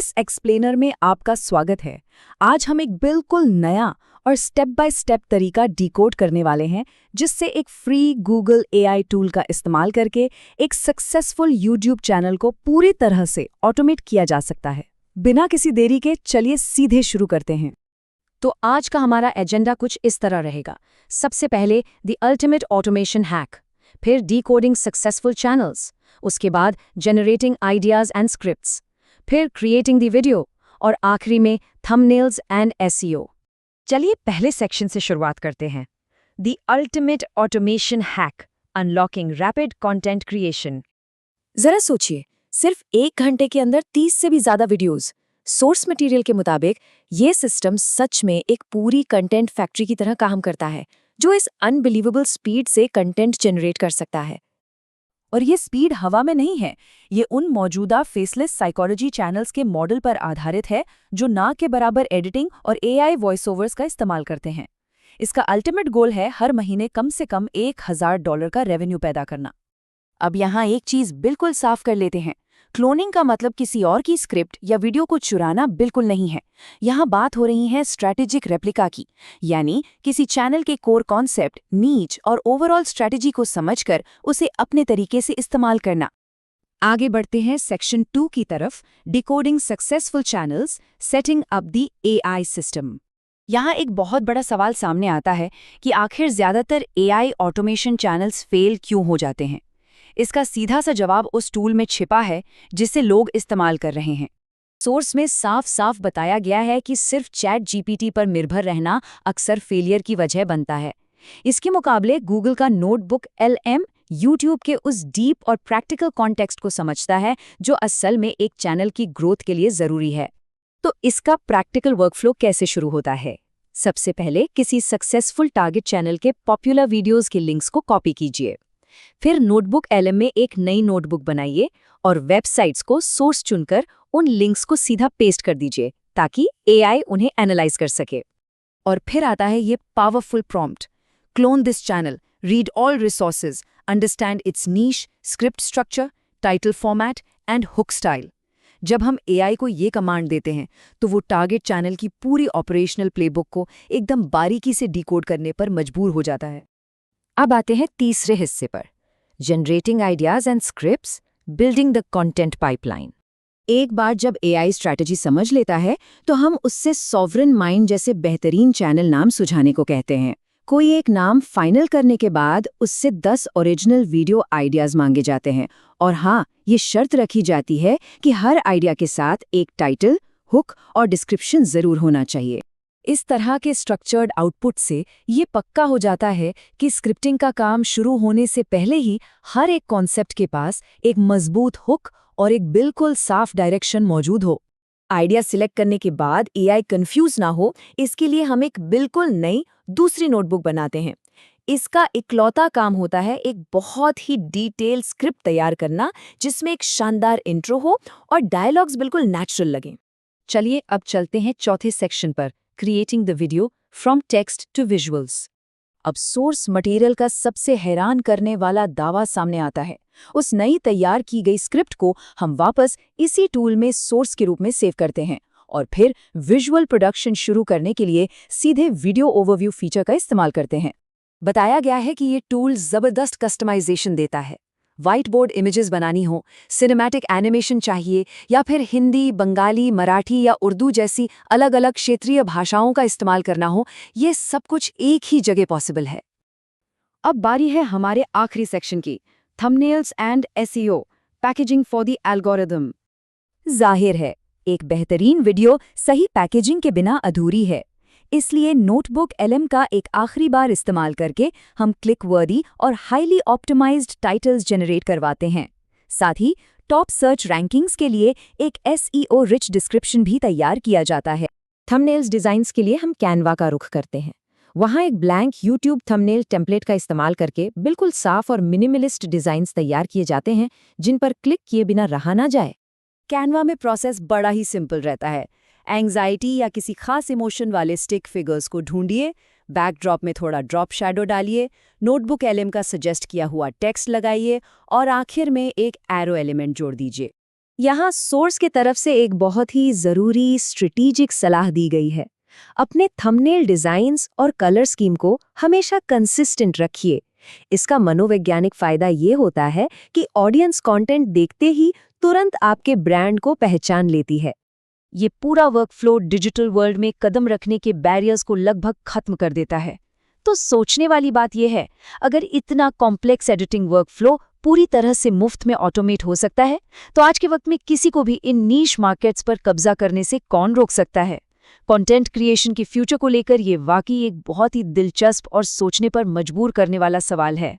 इस एक्सप्लेनर में आपका स्वागत है। आज हम एक बिल्कुल नया और स्टेप बाय स्टेप तरीका डिकोड करने वाले हैं, जिससे एक फ्री गूगल एआई टूल का इस्तेमाल करके एक सक्सेसफुल यूट्यूब चैनल को पूरी तरह से ऑटोमेट किया जा सकता है। बिना किसी देरी के चलिए सीधे शुरू करते हैं। तो आज का हमारा एजेंडा कुछ इस तरह रहेगा। सबसे पहले द अल्टीमेट ऑटोमेशन हैक, फिर डिकोडिंग सक्सेसफुल चैनल्स, उसके बाद जनरेटिंग आइडियाज एंड स्क्रिप्ट्स, फिर क्रिएटिंग द वीडियो और आखिरी में थंबनेल्स एंड एसईओ। चलिए पहले सेक्शन से शुरुआत करते हैं। The ultimate automation hack, unlocking rapid content creation. जरा सोचिए, सिर्फ 1 घंटे के अंदर 30 से भी ज्यादा वीडियोस। सोर्स मटेरियल के मुताबिक ये सिस्टम सच में एक पूरी कंटेंट फैक्ट्री की तरह काम करता है, जो इस अनबिलीवेबल स्पीड से कंटेंट जनरेट कर सकता है। और ये स्पीड हवा में नहीं है, ये उन मौजूदा फेसलेस साइकोलॉजी चैनल्स के मॉडल पर आधारित है जो ना के बराबर एडिटिंग और एआई वॉइस ओवर्स का इस्तेमाल करते हैं। इसका अल्टीमेट गोल है हर महीने कम से कम $1000 का रेवेन्यू पैदा करना। अब यहाँ एक चीज बिल्कुल साफ कर लेते हैं, क्लोनिंग का मतलब किसी और की स्क्रिप्ट या वीडियो को चुराना बिल्कुल नहीं है। यहाँ बात हो रही है स्ट्रैटेजिक रेप्लिका की, यानी किसी चैनल के कोर कॉन्सेप्ट, नीच और ओवरऑल स्ट्रैटेजी को समझकर उसे अपने तरीके से इस्तेमाल करना। आगे बढ़ते हैं सेक्शन 2 की तरफ, decoding successful channels, setting up the AI system. यहाँ एक बहुत बड़ा सवाल सामने आता है कि आखिर ज्यादातर एआई ऑटोमेशन चैनल्स फेल क्यों हो जाते हैं। इसका सीधा सा जवाब उस टूल में छिपा है जिसे लोग इस्तेमाल कर रहे हैं। सोर्स में साफ साफ बताया गया है कि सिर्फ चैट जीपीटी पर निर्भर रहना अक्सर फेलियर की वजह बनता है। इसके मुकाबले गूगल का नोटबुक LM यूट्यूब के उस डीप और प्रैक्टिकल कॉन्टेक्स्ट को समझता है जो असल में एक चैनल की ग्रोथ के लिए जरूरी है। तो इसका प्रैक्टिकल वर्कफ्लो कैसे शुरू होता है? सबसे पहले किसी सक्सेसफुल टारगेट चैनल के पॉपुलर वीडियोस के लिंक्स को कॉपी कीजिए। फिर नोटबुक LM में एक नई नोटबुक बनाइए और वेबसाइट्स को सोर्स चुनकर उन लिंक्स को सीधा पेस्ट कर दीजिए ताकि AI उन्हें एनालाइज कर सके। और फिर आता है ये powerful prompt, clone this channel, read all resources, understand it's niche, script structure, title format and hook style. जब हम AI को ये कमांड देते हैं तो वो टारगेट चैनल की पूरी ऑपरेशनल प्लेबुक को एकदम बारीकी से डिकोड करने पर मजबूर हो जाता है। अब आते हैं तीसरे हिस्से पर, generating ideas and scripts, building the content pipeline. एक बार जब AI स्ट्रैटेजी समझ लेता है तो हम उससे सॉवरेन माइंड जैसे बेहतरीन चैनल नाम सुझाने को कहते हैं। कोई एक नाम फाइनल करने के बाद उससे 10 ओरिजिनल वीडियो आइडियाज मांगे जाते हैं, और हाँ, ये शर्त रखी जाती है कि हर आइडिया के साथ एक टाइटल, हुक और डिस्क्रिप्शन जरूर होना चाहिए। इस तरह के स्ट्रक्चर्ड आउटपुट से ये पक्का हो जाता है कि स्क्रिप्टिंग का काम शुरू होने से पहले ही हर एक कॉन्सेप्ट के पास एक मजबूत हुक और एक बिल्कुल साफ डायरेक्शन मौजूद हो। आइडिया सिलेक्ट करने के बाद AI कंफ्यूज ना हो, इसके लिए हम एक बिल्कुल नई दूसरी नोटबुक बनाते हैं। इसका इकलौता काम होता है एक बहुत ही डिटेल स्क्रिप्ट तैयार करना, जिसमें एक शानदार इंट्रो हो और डायलॉग्स बिल्कुल नेचुरल लगें। चलिए अब चलते हैं चौथे सेक्शन पर, creating the video from text to visuals. अब सोर्स मटेरियल का सबसे हैरान करने वाला दावा सामने आता है। उस नई तैयार की गई स्क्रिप्ट को हम वापस इसी टूल में सोर्स के रूप में सेव करते हैं और फिर विजुअल प्रोडक्शन शुरू करने के लिए सीधे वीडियो ओवरव्यू फीचर का इस्तेमाल करते हैं। बताया गया है कि ये टूल जबरदस्त कस्टमाइजेशन देता है। व्हाइट बोर्ड इमेजेस बनानी हो, सिनेमैटिक एनिमेशन चाहिए, या फिर हिंदी, बंगाली, मराठी या उर्दू जैसी अलग अलग क्षेत्रीय भाषाओं का इस्तेमाल करना हो, ये सब कुछ एक ही जगह पॉसिबल है। अब बारी है हमारे आखिरी सेक्शन की, thumbnails and SEO, packaging for the algorithm. जाहिर है, एक बेहतरीन वीडियो सही पैकेजिंग के बिना अधूरी है। इसलिए नोटबुक LM का एक आखिरी बार इस्तेमाल करके हम क्लिक वर्दी और हाईली ऑप्टिमाइज्ड टाइटल्स जनरेट करवाते हैं। साथ ही टॉप सर्च रैंकिंग्स के लिए एक SEO रिच डिस्क्रिप्शन भी तैयार किया जाता है। थंबनेल्स डिजाइन्स के लिए हम कैनवा का रुख करते हैं। वहाँ एक ब्लैंक YouTube थंबनेल टेम्पलेट का इस्तेमाल करके बिल्कुल साफ और मिनिमलिस्ट डिजाइन्स तैयार किए जाते हैं, जिन पर क्लिक किए बिना रहा ना जाए। कैनवा में प्रोसेस बड़ा ही सिंपल रहता है। एंग्जाइटी या किसी खास इमोशन वाले स्टिक फिगर्स को ढूंढिए, बैकड्रॉप में थोड़ा ड्रॉप शैडो डालिए, नोटबुक LM का सजेस्ट किया हुआ टेक्स्ट लगाइए और आखिर में एक एरो एलिमेंट जोड़ दीजिए। यहाँ सोर्स के तरफ से एक बहुत ही ज़रूरी स्ट्रेटेजिक सलाह दी गई है। अपने थंबनेल डिज़ाइंस और कलर स्कीम को हमेशा कंसिस्टेंट रखिए। इसका मनोवैज्ञानिक फ़ायदा ये होता है कि ऑडियंस कंटेंट देखते ही तुरंत आपके ब्रांड को पहचान लेती है। ये पूरा वर्कफ्लो डिजिटल वर्ल्ड में कदम रखने के बैरियर्स को लगभग खत्म कर देता है। तो सोचने वाली बात यह है, अगर इतना कॉम्प्लेक्स एडिटिंग वर्कफ्लो पूरी तरह से मुफ्त में ऑटोमेट हो सकता है, तो आज के वक्त में किसी को भी इन नीश मार्केट्स पर कब्जा करने से कौन रोक सकता है? कंटेंट क्रिएशन के फ्यूचर को लेकर ये वाकई एक बहुत ही दिलचस्प और सोचने पर मजबूर करने वाला सवाल है।